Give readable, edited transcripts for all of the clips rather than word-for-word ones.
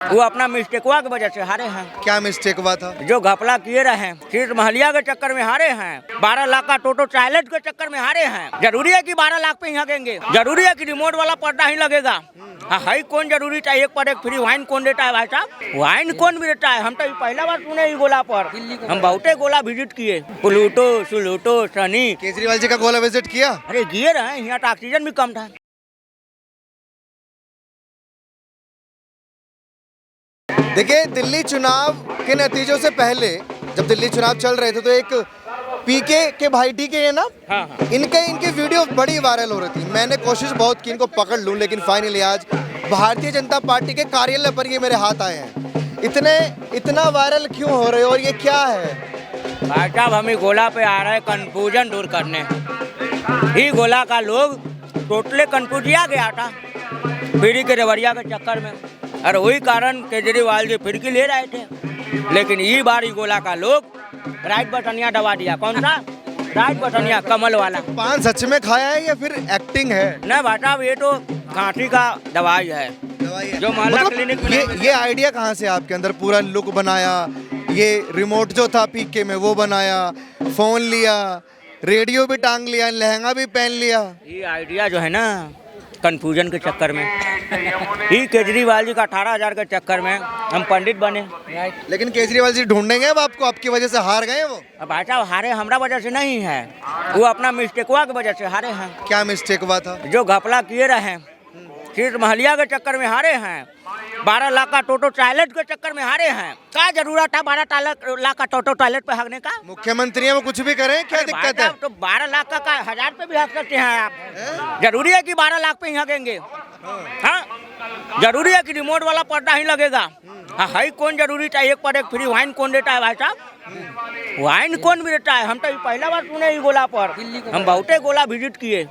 वो अपना मिस्टेकवा की वजह से हारे हैं। क्या मिस्टेक हुआ था? जो घपला किए रहे, सीट महलिया के चक्कर में हारे हैं, 12 लाख का टोटो टॉयलेट के चक्कर में हारे हैं। जरूरी है कि 12 लाख पे यहाँ देंगे? जरूरी है कि रिमोट वाला पर्दा ही लगेगा? हाई कौन जरूरी चाहिए? एक पर एक फ्री वाइन कौन देता है भाई साहब? वाइन कौन भी देता है? हम तो पहला बार सुने ही गोला पर। हम बहुते गोला विजिट किए, प्लूटो सुलूटो सनी। केजरीवाल जी का गोला विजिट किया? अरे गिए रहे, यहाँ तो ऑक्सीजन भी कम था। देखिए, दिल्ली चुनाव के नतीजों से पहले जब दिल्ली चुनाव चल रहे थे तो एक पीके के भाई टी के ये ना, हाँ। इनके वीडियो बड़ी वायरल हो रही थी। मैंने कोशिश बहुत की इनको पकड़ लूं, लेकिन फाइनली आज भारतीय जनता पार्टी के कार्यालय पर ये मेरे हाथ आए हैं। इतना वायरल क्यों हो रहे हो और ये क्या है? भाई साहब, हम ही गोला पे आ रहे हैं कंफ्यूजन दूर करने। ही गोला का लोग टोटले कंफ्यूजिया गया था फ्री के रवड़िया के चक्कर में, और वही कारण केजरीवाल जी फिरकी ले रहे थे। लेकिन ये बार ही गोला का लोग राइट बटनिया दबा दिया। कौन सा राइट बटनिया? कमल वाला। पान सच में खाया है या फिर एक्टिंग है? नहीं भाई साहब, ये तो खांसी का दवाई है, जो मोहल्ला क्लिनिक में। ये आइडिया कहाँ से आपके अंदर? पूरा लुक बनाया, ये रिमोट जो था पीके में वो बनाया, फोन लिया, रेडियो भी टांग लिया, लहंगा भी पहन लिया। ये आइडिया जो है ना, कंफ्यूजन के चक्कर में ही केजरीवाल जी का 18,000 के चक्कर में हम पंडित बने। लेकिन केजरीवाल जी ढूंढेंगे अब आपको, आपकी वजह से हार गए वो। अब भाई साहब, हारे हमरा वजह से नहीं है, वो अपना मिस्टेकवा की वजह से हारे हैं। क्या मिस्टेक हुआ था? जो घपला किए रहे, सीट महलिया के चक्कर में हारे हैं, 12 लाख का टोटो टॉयलेट के चक्कर में हारे हैं। क्या जरूरत था 12 लाख का टोटो टॉयलेट पे हगने का? मुख्यमंत्री है वो, कुछ भी करें, क्या दिक्कत है? तो 12 लाख का 1000 पे भी हक सकते हैं आप। जरूरी है कि 12 लाख पे यहाँ देंगे? हाँ, जरूरी है कि रिमोट वाला पर्दा ही लगेगा? हाई कौन जरूरी चाहिए? एक पर एक फ्री वाइन कौन देता है भाई साहब? वाइन कौन भी देता है? हम तो पहला बार सुने ही गोला पर। हम बहुते गोला विजिट किए,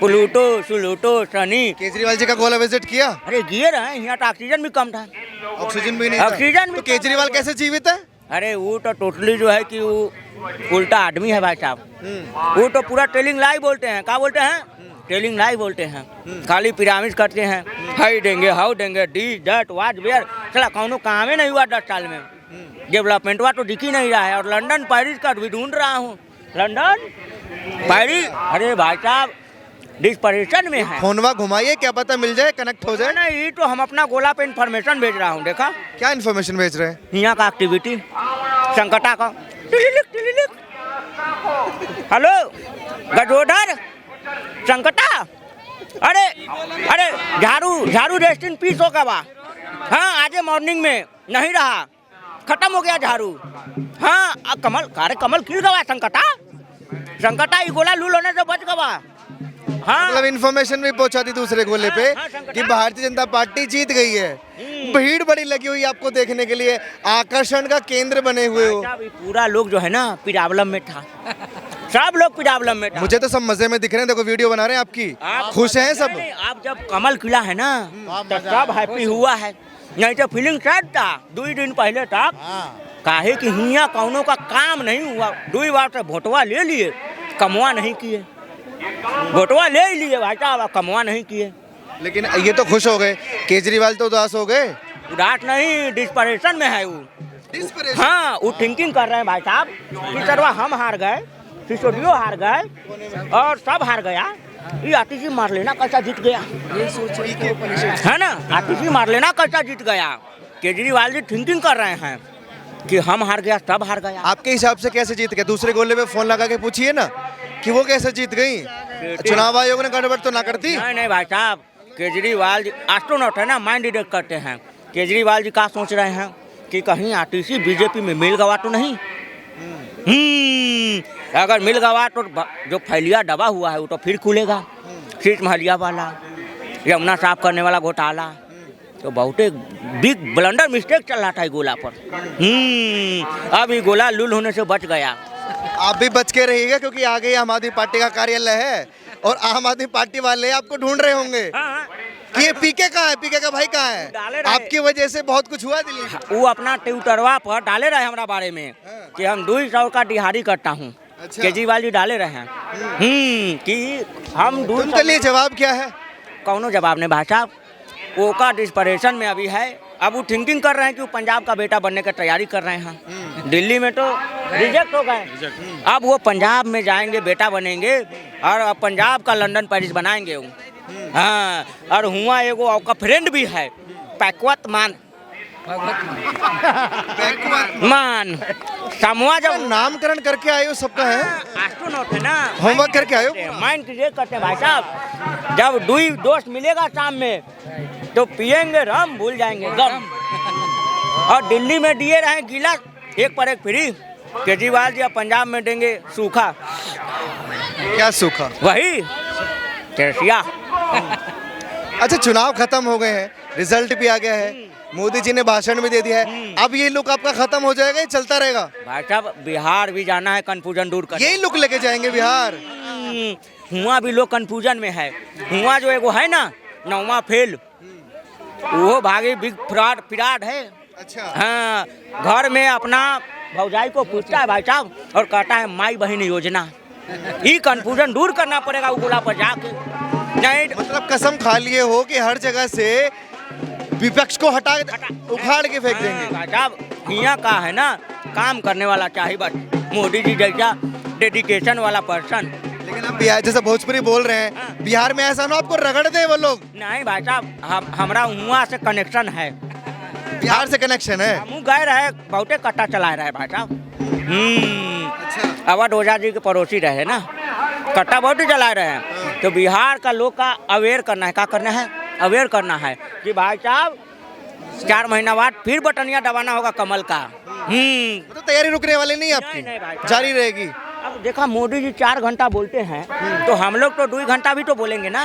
प्लूटो सुलूटो सनी। केजरीवाल जी का गोला विजिट किया? अरे गिए रहे, यहाँ तो ऑक्सीजन भी कम था। ऑक्सीजन भी नहीं था? ऑक्सीजन भी तो केजरीवाल कैसे जीवित है? अरे वो तो टोटली जो है कि वो उल्टा आदमी है भाई साहब। वो तो पूरा टेलिंग लाई बोलते हैं। क्या बोलते हैं? टेलिंग लाई बोलते हैं। खाली पिरामिड करते हैं, हाई देंगे, हाउ देंगे, डी डट वाट वेयर। चला कौनो काम ही नहीं हुआ 10 साल में। डेवलपमेंट हुआ तो दिख ही नहीं रहा है। और लंदन पेरिस का भी ढूंढ रहा हूँ। लंदन पेरिस, अरे भाई साहब डिस्परेशन में है। फोनवा घुमाइए, क्या पता मिल जाए, कनेक्ट हो जाए। नहीं, ये तो हम अपना गोला पे इन्फॉर्मेशन भेज रहा हूँ। देखा क्या इन्फॉर्मेशन भेज रहे हैं? यहाँ का एक्टिविटी, संकटा का। हेलो गजोधर, संकटा। अरे झाड़ू रेस्ट इन पीस होगा बा। हाँ, आज मॉर्निंग में नहीं रहा, खत्म हो गया झाड़ू। हाँ, कमल खिल गवा। संकटा ये गोला लूल होने से बच गवा। हाँ, मतलब इन्फॉर्मेशन भी पहुंचा दी दूसरे गोले पे कि भारतीय जनता पार्टी जीत गई है। भीड़ बड़ी लगी हुई आपको देखने के लिए, आकर्षण का केंद्र बने हुए हो। पूरा लोग जो है ना पिरावलम में था, सब लोग पिरावलम में था। मुझे तो सब मजे में दिख रहे हैं, देखो वीडियो बना रहे हैं आपकी, खुश हैं सब। आप जब कमल खिला है ना तो सब हैप्पी हुआ है। नहीं तो फीलिंग सैड था 2 दिन पहले तक। काहे कि हिया कौनों का काम नहीं हुआ। 2 बार से वोटवा ले लिए, कमवा नहीं किए। वोटवा ले लिए भाई साहब, कमवा नहीं किए। लेकिन ये तो खुश हो गए, केजरीवाल तो उदास हो गए। उदास नहीं, डिस्परेशन में है वो। हाँ, वो थिंकिंग कर रहे हैं भाई साहब कि सरवा हम हार गए, सिसोदियो हार गए और सब हार गया। ये आतिशी मार लेना कैसा जीत गया, ये सोच है ना। आतिशी मार लेना कैसा जीत गया। केजरीवाल जी थिंकिंग कर रहे हैं कि हम हार गया, सब हार गया। आपके हिसाब से कैसे जीत गए? दूसरे गोले पे फोन लगा के पूछिए ना कि वो कैसे जीत गई। चुनाव आयोग ने गड़बड़ तो ना करती? नहीं भाई साहब, केजरीवाल जी एस्ट्रोनॉट है ना, माइंड डिटेक्ट करते हैं। केजरीवाल जी क्या सोच रहे हैं कि कहीं आतिशी बीजेपी में मिल गवा तो नहीं। अगर मिल गवा तो जो फैलिया दबा हुआ है वो तो फिर खुलेगा। सीट महलिया वाला, यमुना साफ करने वाला घोटाला, तो बहुत बिग ब्लंडर मिस्टेक चल रहा था गोला पर। अब ये गोला लूल होने से बच गया। आप भी बच के रहिएगा, क्योंकि आगे आम आदमी पार्टी का कार्यालय है और आम आदमी पार्टी वाले आपको ढूंढ रहे होंगे कि ये पीके कहाँ है, पीके का भाई कहाँ है। आपकी वजह से बहुत कुछ हुआ दिल्ली। वो अपना ट्विटरवा पर डाले रहे हमारा बारे में कि हम 200 का दिहाड़ी करता हूँ। अच्छा। केजरीवाल जी डाले रहे हैं कि हम उनके लिए जवाब क्या है? कौनो जवाब नहीं भाई साहब। वो का डिस्परेशन में अभी है अब वो थिंकिंग कर रहे हैं कि वो पंजाब का बेटा बनने की तैयारी कर रहे हैं। दिल्ली में तो रिजेक्ट हो गए, अब वो पंजाब में जाएंगे, बेटा बनेंगे और अब पंजाब का लंदन पेरिस बनाएंगे वो। हाँ, और हुआ एगो आपका फ्रेंड भी है पैकवत मान समूह जब नामकरण करके आए हो सबका है, एस्ट्रोनॉट है ना, होमवर्क करके आए हो। माइंड क्रिएट करते हैं भाई साहब। जब दुई दोस्त मिलेगा शाम में तो पिएंगे रम, भूल जाएंगे गम। और दिल्ली में दिए रहे गिलास एक पर एक फ्री, केजरीवाल जी अब पंजाब में देंगे सूखा। क्या सूखा? वही केसिया। अच्छा, चुनाव खत्म हो गए हैं, रिजल्ट भी आ गया है, मोदी जी ने भाषण भी दे दिया है, अब ये लुक आपका खत्म हो जाएगा, ये चलता रहेगा? भाई साहब बिहार भी जाना है कंफ्यूजन दूर कर, यही लुक लेके जाएंगे बिहार? हुआ भी लोग कंफ्यूजन में है। हुआ जो एगो है ना 9वां फेल, वो भागी बिग फ्रॉड फिराड है। अच्छा। हाँ, घर में अपना भौजाई को पूछता है भाई साहब और कहता है माई बहन योजना। ये कंफ्यूजन दूर करना पड़ेगा उगला पर जाके। नहीं मतलब कसम खा लिए हो कि हर जगह से विपक्ष को हटा उखाड़ के फेंक देंगे। भाई साहब यहाँ का है ना, काम करने वाला चाहिए बस, मोदी जी जैसा डेडिकेशन वाला पर्सन। लेकिन आप बिहार जैसे भोजपुरी बोल रहे हैं, बिहार में ऐसा ना आपको रगड़ दे वो लोग। नहीं भाई साहब, हमारा वहाँ से कनेक्शन है, बिहार से कनेक्शन है। हम गए रहे, बहुते कट्टा चला रहे भाई साहब। अवध ओझा जी के पड़ोसी रहे ना, कट्टा बहुत ही चला रहे हैं। तो बिहार का लोग का अवेयर करना है, क्या करना है, अवेयर करना है कि भाई साहब 4 महीना बाद फिर बटनिया दबाना होगा कमल का। तो तैयारी रुकने वाली नहीं आपकी, नहीं भाई, जारी रहेगी। अब देखा मोदी जी 4 घंटा बोलते हैं तो हम लोग तो 2 घंटा भी तो बोलेंगे ना।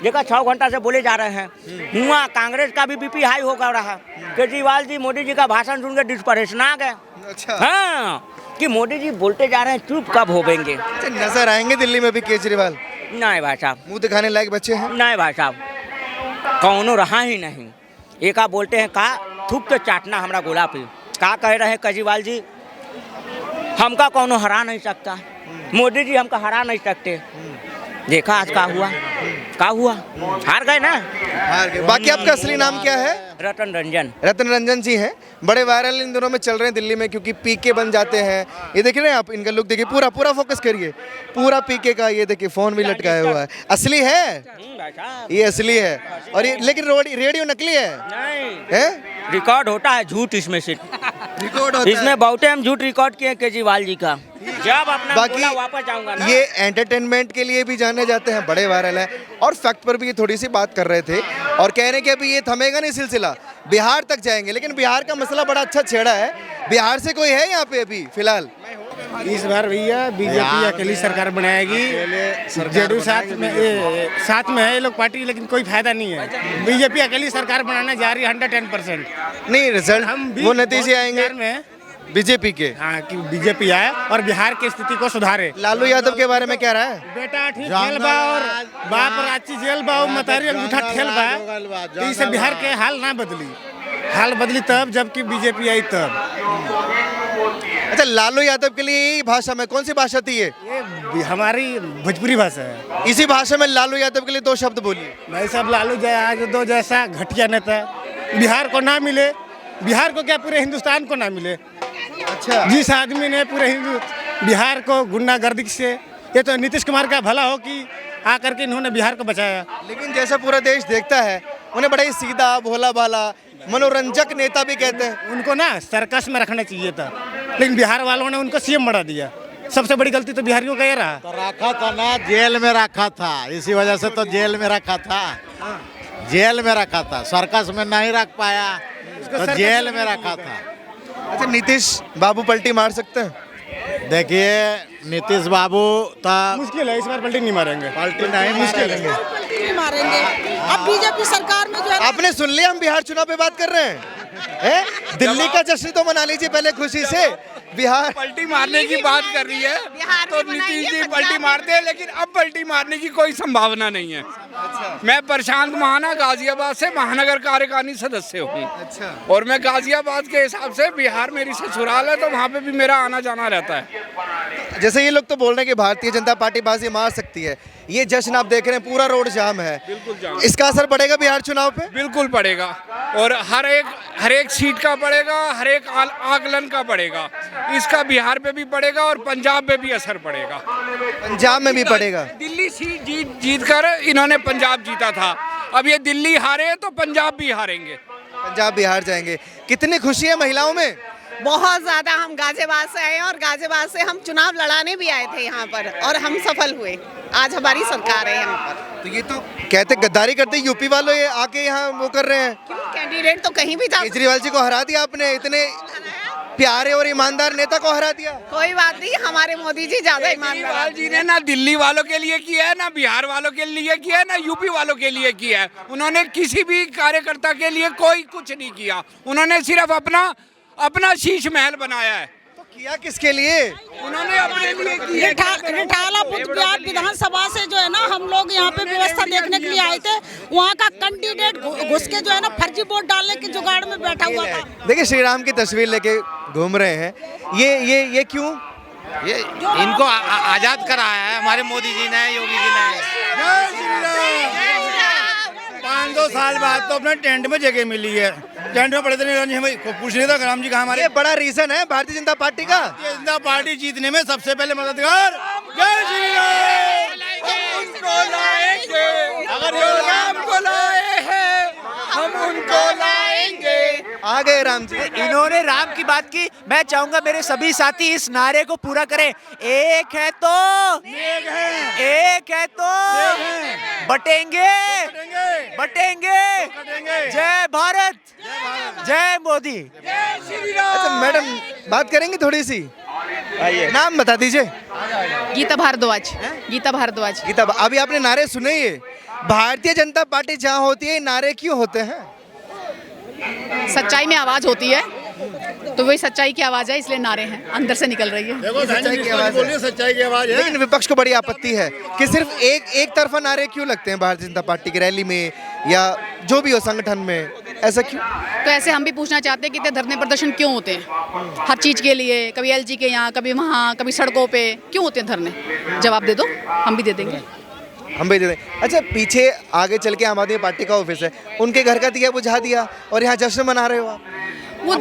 देखा 6 घंटा से बोले जा रहे हैं। हुआ कांग्रेस का भी बीपी हाई होगा रहा। केजरीवाल जी मोदी जी का भाषण सुन के डिस्परेशन आ गए। अच्छा। हाँ, कि मोदी जी बोलते जा रहे हैं, चुप कब होंगे। नजर आएंगे दिल्ली में भी केजरीवाल? नहीं भाई साहब, मुंह दिखाने लायक बच्चे हैं? नहीं भाई साहब, कौनो रहा ही नहीं। एक आप बोलते हैं का थूक के चाटना हमारा गोला पे, का कह रहे हैं केजरीवाल जी, हमका कौनो हरा नहीं सकता, मोदी जी हमका हरा नहीं सकते। देखा आज का हुआ, का हुआ, हार गए ना, हार गए। बाकी आपका असली नाम क्या है? रतन रंजन। रतन रंजन जी हैं, बड़े वायरल इन दिनों में चल रहे हैं दिल्ली में, क्योंकि पीके बन जाते हैं। ये देख रहे हैं आप, इनका लुक देखिए, पूरा पूरा फोकस करिए, पूरा पीके का। ये देखिए फोन भी लटकाया हुआ है, असली है भाई साहब, ये, असली है। और ये लेकिन रेडियो नकली है, नहीं है? रिकॉर्ड होता है झूठ इसमें से, रिकॉर्ड होता इसमें बहुत हम झूठ रिकॉर्ड किए केजरीवाल जी का। जब अपना बाकी वापस जाऊंगा ना, ये एंटरटेनमेंट के लिए भी जाने जाते हैं, बड़े वायरल है। और फैक्ट पर भी ये थोड़ी सी बात कर रहे थे और कह रहे हैं कि अभी ये थमेगा नहीं सिलसिला, बिहार तक जाएंगे। लेकिन बिहार का मसला बड़ा अच्छा छेड़ा है। बिहार से कोई है यहाँ पे अभी फिलहाल? इस बार भैया बीजेपी अकेली सरकार बनाएगी। जेडीयू साथ में है ये लोग पार्टी, लेकिन कोई फायदा नहीं है। बीजेपी अकेली सरकार बनाने जा रही है 110%। नहीं, रिजल्ट वो नतीजे आएंगे में बीजेपी के। हाँ, कि बीजेपी आए और बिहार की स्थिति को सुधारे। लालू यादव के बारे में क्या रहा है? बेटा ठीक खेल बा और बाप रांची जेल बा, मतारी अंगूठा ठेल बा, तो इससे बिहार के हाल ना बदली। हाल बदली तब जबकि बीजेपी आई तब। अच्छा, लालू यादव के लिए यही भाषा में कौन सी भाषा थी ये? हमारी भोजपुरी भाषा है। इसी भाषा में लालू यादव के लिए 2 शब्द बोलिए। भाई साहब, लालू यादव जैसा घटिया नेता बिहार को ना मिले, बिहार को क्या पूरे हिंदुस्तान को ना मिले। अच्छा। जिस आदमी ने पूरे बिहार को गुंडागर्दी से, ये तो नीतीश कुमार का भला हो कि आकर के इन्होंने बिहार को बचाया। लेकिन जैसा पूरा देश देखता है, उन्हें बड़ा ही सीधा भोला भाला मनोरंजक नेता भी कहते हैं। उनको ना सर्कस में रखना चाहिए था, लेकिन बिहार वालों ने उनको सीएम बना दिया। सबसे बड़ी गलती तो बिहारियों का ये रहा। तो रखा था ना, जेल में रखा था, इसी वजह से तो जेल में रखा था। जेल में रखा था, सर्कस में नहीं रख पाया तो जेल में रखा था। अच्छा, नीतीश बाबू पलटी मार सकते हैं? देखिए, नीतीश बाबू तो मुश्किल है, इस बार पलटी नहीं मारेंगे। पलटी नहीं मारेंगे। पलटी नहीं मारेंगे। अब बीजेपी सरकार में जो है, आपने सुन लिया, हम बिहार चुनाव पे बात कर रहे हैं। दिल्ली का जश्न तो मना लीजिए पहले खुशी से। बिहार पलटी मारने की बात कर रही है तो नीतीश जी पलटी मारते हैं, लेकिन अब पलटी मारने की कोई संभावना नहीं है। मैं प्रशांत महाना गाजियाबाद से महानगर कार्यकारिणी सदस्य हूँ। अच्छा। और मैं गाजियाबाद के हिसाब से बिहार मेरी ससुराल है, तो वहाँ पे भी मेरा आना जाना रहता है। जैसे ये लोग तो बोल रहे हैं कि भारतीय जनता पार्टी बाजी मार सकती है, ये जश्न आप देख रहे हैं पूरा रोड जाम है, बिल्कुल जाम। इसका असर पड़ेगा बिहार चुनाव पे? बिल्कुल पड़ेगा, और हर एक सीट का पड़ेगा, हर एक आकलन का पड़ेगा। इसका बिहार पे भी पड़ेगा और पंजाब में भी असर पड़ेगा। पंजाब में भी पड़ेगा? दिल्ली सीट जीत कर इन्होंने पंजाब जीता था, अब ये दिल्ली हारे तो पंजाब भी हारेंगे। पंजाब बिहार जाएंगे। कितनी खुशी है महिलाओं में? बहुत ज्यादा। हम गाजियाबाद से आए हैं और गाजियाबाद से हम चुनाव लड़ाने भी आए थे यहाँ पर और हम सफल हुए। आज हमारी सरकार है यहाँ पर। तो ये तो कहते गद्दारी करते यूपी वालों ये आके यहाँ वो कर रहे हैं। क्यों? कैंडिडेट तो कहीं भी जा। केजरीवाल जी को हरा दिया आपने, इतने प्यारे और ईमानदार नेता को हरा दिया। कोई बात नहीं, हमारे मोदी जी ज्यादा ईमानदार। केजरीवाल जी ने ना दिल्ली वालों के लिए किया है, ना बिहार वालों के लिए किया है, ना यूपी वालों के लिए किया है। उन्होंने किसी भी कार्यकर्ता के लिए कोई कुछ नहीं किया। उन्होंने सिर्फ अपना शीश महल बनाया है। तो किया किसके लिए? उन्होंने अपने लिए किया। रिठाला बुद्ध विहार विधानसभा से जो है ना हम लोग यहाँ पे व्यवस्था देखने के लिए आए थे। वहाँ का कैंडिडेट घुस के जो है ना फर्जी वोट डालने के जुगाड़ में बैठा हुआ था। देखिए श्री राम की तस्वीर लेके घूम रहे हैं, ये क्यों? ये इनको आजाद कराया है हमारे मोदी जी ने, योगी जी ने। 5-2 साल बाद तो अपने टेंट में जगह मिली है। टेंट में पड़े थे, नहीं हमें पूछ नहीं था राम जी का। हमारे ये बड़ा रीजन है भारतीय जनता पार्टी का। भारतीय जनता पार्टी जीतने में सबसे पहले मददगार जय श्री राम। हम उनको लाएंगे, अगर जो राम को लाए हैं हम उनको लाएंगे। आ गए राम जी। इन्होंने राम की बात की। मैं चाहूंगा मेरे सभी साथी इस नारे को पूरा करें। एक है तो बटेंगे, जय भारत, जय मोदी। अच्छा मैडम बात करेंगे थोड़ी सी? नाम बता दीजिए। गीता भारद्वाज। गीता भारद्वाज। गीता, अभी आपने नारे सुने, ये भारतीय जनता पार्टी जहाँ होती है नारे क्यों होते हैं? सच्चाई में आवाज होती है, तो वही सच्चाई की आवाज है, इसलिए नारे हैं, अंदर से निकल रही है। सच्चाई की आवाज है। सच्चाई की आवाज है। लेकिन विपक्ष को बड़ी आपत्ति है कि सिर्फ एक तरफा नारे क्यों लगते हैं भारतीय जनता पार्टी की रैली में या जो भी हो संगठन में, ऐसा क्यों? तो ऐसे हम भी पूछना चाहते हैं कि इतने धरने प्रदर्शन क्यों होते हैं हर चीज के लिए? कभी एलजी के यहाँ, कभी वहाँ, कभी सड़कों पे, क्यों होते हैं धरने? जवाब दे दो, हम भी दे देंगे। हम भी दे दें। अच्छा पीछे आगे चल के आम आदमी पार्टी का ऑफिस है, उनके घर का दिया बुझा दिया और यहाँ जश्न मना रहे हो आप। वो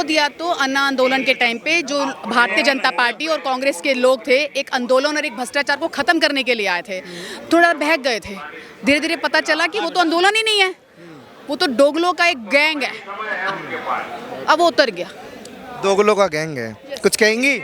दिया तो अन्ना आंदोलन के टाइम पे जो भारतीय जनता पार्टी और कांग्रेस के लोग थे, एक आंदोलन और एक भ्रष्टाचार को खत्म करने के लिए आए थे। थोड़ा बहक गए थे, धीरे धीरे पता चला कि वो तो आंदोलन ही नहीं है, वो तो डोगलों का एक गैंग है। अब वो उतर गया। दोगलों का गैंग है। कुछ कहेंगी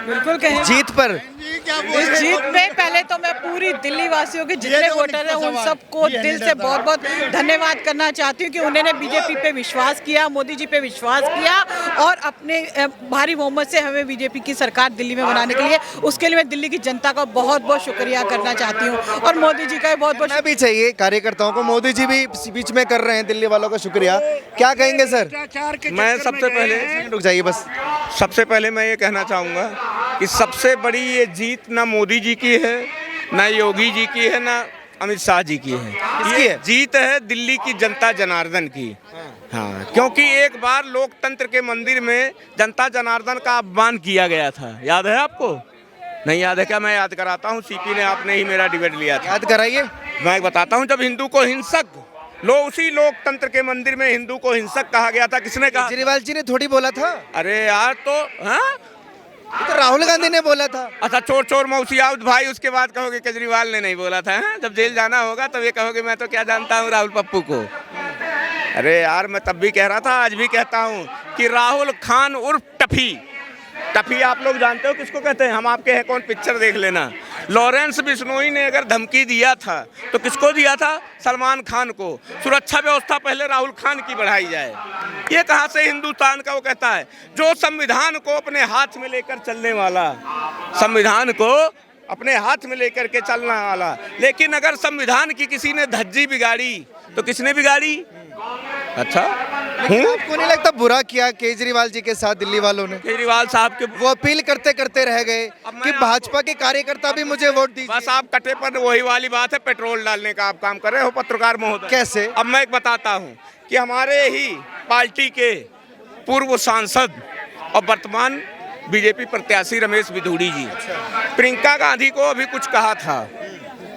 बिल्कुल कहें। जीत पर? इस जीत में पहले तो मैं पूरी दिल्ली वासियों के जितने वोटर हैं उन सबको दिल से बहुत बहुत धन्यवाद करना चाहती हूँ कि उन्होंने बीजेपी पे विश्वास किया, मोदी जी पे विश्वास किया और अपने भारी बहुमत से हमें बीजेपी की सरकार दिल्ली में बनाने के लिए, उसके लिए मैं दिल्ली की जनता का बहुत बहुत शुक्रिया करना चाहती हूँ और मोदी जी का बहुत बहुत भी चाहिए कार्यकर्ताओं को। मोदी जी भी बीच में कर रहे हैं दिल्ली वालों का शुक्रिया। क्या कहेंगे सर? मैं सबसे पहले मैं ये कहना चाहूँगा कि सबसे बड़ी ये जीत ना मोदी जी की है, ना योगी जी की है, ना अमित शाह जी की है। ये जीत है दिल्ली की जनता जनार्दन की। हाँ, क्योंकि एक बार लोकतंत्र के मंदिर में जनता जनार्दन का आह्वान किया गया था, याद है आपको? नहीं याद है क्या? मैं याद कराता हूँ, सीपी ने आपने ही मेरा डिबेट लिया था। याद कराइए। मैं बताता हूँ, जब हिंदू को हिंसक उसी लोकतंत्र के मंदिर में हिंदू को हिंसक कहा गया था। किसने कहा? केजरीवाल जी ने थोड़ी बोला था। अरे यार तो हाँ, तो राहुल गांधी ने बोला था। अच्छा चोर चोर मौसियाउद भाई, उसके बाद कहोगे केजरीवाल ने नहीं बोला था। जब जेल जाना होगा तब ये कहोगे मैं तो क्या जानता हूँ राहुल पप्पू को। अरे यार मैं तब भी कह रहा था, आज भी कहता हूँ कि राहुल खान उर्फ टफी। टफी आप लोग जानते हो किसको कहते हैं? हम आपके हैं कौन पिक्चर देख लेना। लॉरेंस बिश्नोई ने अगर धमकी दिया था तो किसको दिया था? सलमान खान को। सुरक्षा व्यवस्था पहले राहुल खान की बढ़ाई जाए। ये कहाँ से हिंदुस्तान का वो कहता है? जो संविधान को अपने हाथ में लेकर चलने वाला, संविधान को अपने हाथ में लेकर के चलने वाला। लेकिन अगर संविधान की किसी ने धज्जी बिगाड़ी तो किसने बिगाड़ी? अच्छा आपको नहीं लगता बुरा किया केजरीवाल जी के साथ दिल्ली वालों ने? केजरीवाल साहब के वो अपील करते करते रह गए कि भाजपा के कार्यकर्ता भी मुझे वोट दीजिए। बस आप कटे पर वही वाली बात है, पेट्रोल डालने का आप काम कर रहे हो पत्रकार महोदय। कैसे? अब मैं एक बताता हूँ कि हमारे ही पार्टी के पूर्व सांसद और वर्तमान बीजेपी प्रत्याशी रमेश बिधूड़ी जी प्रियंका गांधी को अभी कुछ कहा था,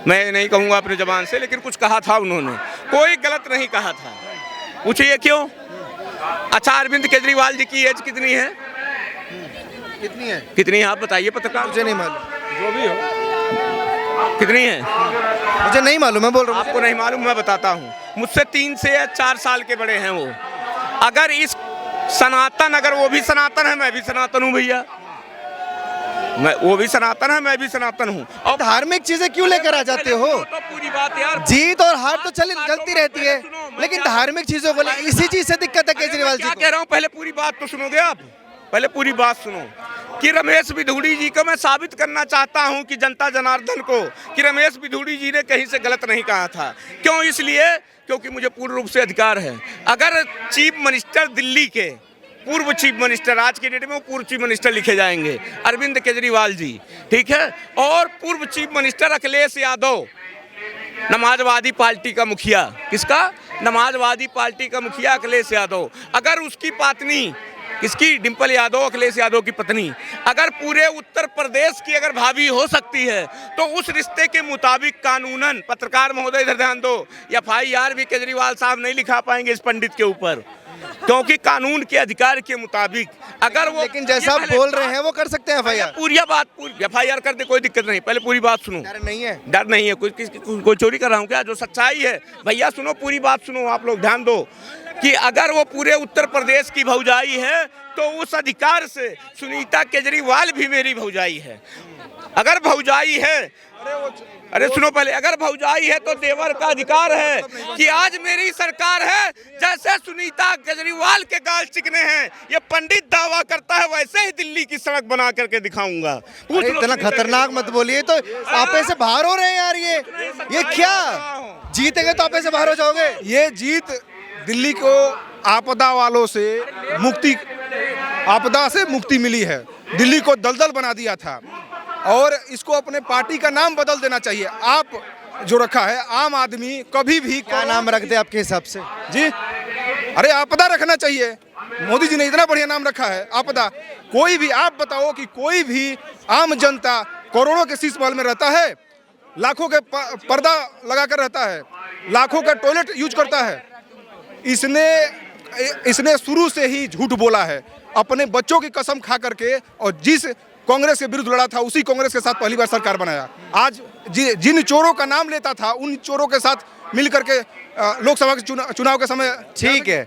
मैं नहीं कहूँगा अपने जबान से, लेकिन कुछ कहा था उन्होंने, कोई गलत नहीं कहा था। पूछिए क्यों? अच्छा, अरविंद केजरीवाल जी की एज कितनी है? कितनी है आप बताइए पत्रकार। मुझे नहीं मालूम। जो भी हो, कितनी है मुझे नहीं मालूम, मैं बोल रहा हूँ आपको नहीं मालूम, मैं बताता हूँ। मुझसे 3 से 4 साल के बड़े हैं वो। अगर इस सनातन, अगर वो भी सनातन है, मैं भी सनातन हूँ भैया, वो भी सनातन है, मैं भी सनातन हूँ। और धार्मिक चीजें क्यों लेकर आ जाते हो? तो पूरी बात यार, जीत और हार तो चलती रहती है, लेकिन धार्मिक चीजों को इसी चीज से दिक्कत है केजरीवाल जी क्या को। कह रहा हूँ, पहले पूरी बात तो सुनोगे आप? पहले पूरी बात सुनो कि रमेश बिधूड़ी जी को मैं साबित करना चाहता हूं कि जनता जनार्दन को कि रमेश बिधूड़ी जी ने कहीं से गलत नहीं कहा था। क्यों? इसलिए क्योंकि मुझे पूर्ण रूप से अधिकार है। अगर चीफ मिनिस्टर दिल्ली के, पूर्व चीफ मिनिस्टर, आज की डेट में वो पूर्व चीफ मिनिस्टर लिखे जाएंगे, अरविंद केजरीवाल जी, ठीक है, और पूर्व chief minister Akhilesh Yadav, Samajwadi party का मुखिया, किसका? समाजवादी पार्टी का मुखिया अखिलेश यादव, अगर उसकी पत्नी, किसकी? डिंपल यादव, अखिलेश यादव की पत्नी, अगर पूरे उत्तर प्रदेश की अगर भाभी हो सकती है तो उस रिश्ते के मुताबिक कानूनन, पत्रकार महोदय इधर ध्यान दो, FIR भी केजरीवाल साहब नहीं लिखा पाएंगे इस पंडित के ऊपर, क्योंकि कानून के अधिकार के मुताबिक अगर वो, लेकिन जैसा आप बोल रहे हैं वो कर सकते हैं FIR। पूरी बात, FIR कर दे, कोई दिक्कत नहीं। पहले पूरी बात सुनो। डर नहीं है? डर नहीं है, कोई चोरी कर रहा हूँ क्या? जो सच्चाई है भैया, सुनो, पूरी बात सुनो, आप लोग ध्यान दो कि अगर वो पूरे उत्तर प्रदेश की भौजाई है तो उस अधिकार से सुनीता केजरीवाल भी मेरी भौजाई है। अगर भौजाई है, अरे सुनो पहले, अगर भौजाई है तो देवर का अधिकार है कि आज मेरी सरकार है, जैसे सुनीता केजरीवाल के गाल चिकने हैं, ये पंडित दावा करता है, वैसे ही दिल्ली की सड़क बना करके दिखाऊंगा। इतना खतरनाक मत बोलिए, तो आपे से बाहर हो रहे हैं यार। ये क्या? जीतेंगे तो आपे से बाहर हो जाओगे? ये जीत दिल्ली को आपदा वालों से मुक्ति, आपदा से मुक्ति मिली है। दिल्ली को दलदल बना दिया था और इसको अपने पार्टी का नाम बदल देना चाहिए। आप जो रखा है आम आदमी, कभी भी क्या नाम रख दे आपके हिसाब से? जी, अरे आपदा रखना चाहिए। मोदी जी ने इतना बढ़िया नाम रखा है, आपदा। कोई भी, आप बताओ कि कोई भी आम जनता करोड़ों के शीश महल में रहता है, लाखों के पर्दा लगा कर रहता है, लाखों का टॉयलेट यूज करता है। इसने शुरू से ही झूठ बोला है, अपने बच्चों की कसम खा करके, और जिस कांग्रेस के विरुद्ध लड़ा था उसी कांग्रेस के साथ पहली बार सरकार बनाया। आज जिन चोरों का नाम लेता था उन चोरों के साथ मिल करके लोकसभा के चुनाव के समय, ठीक है।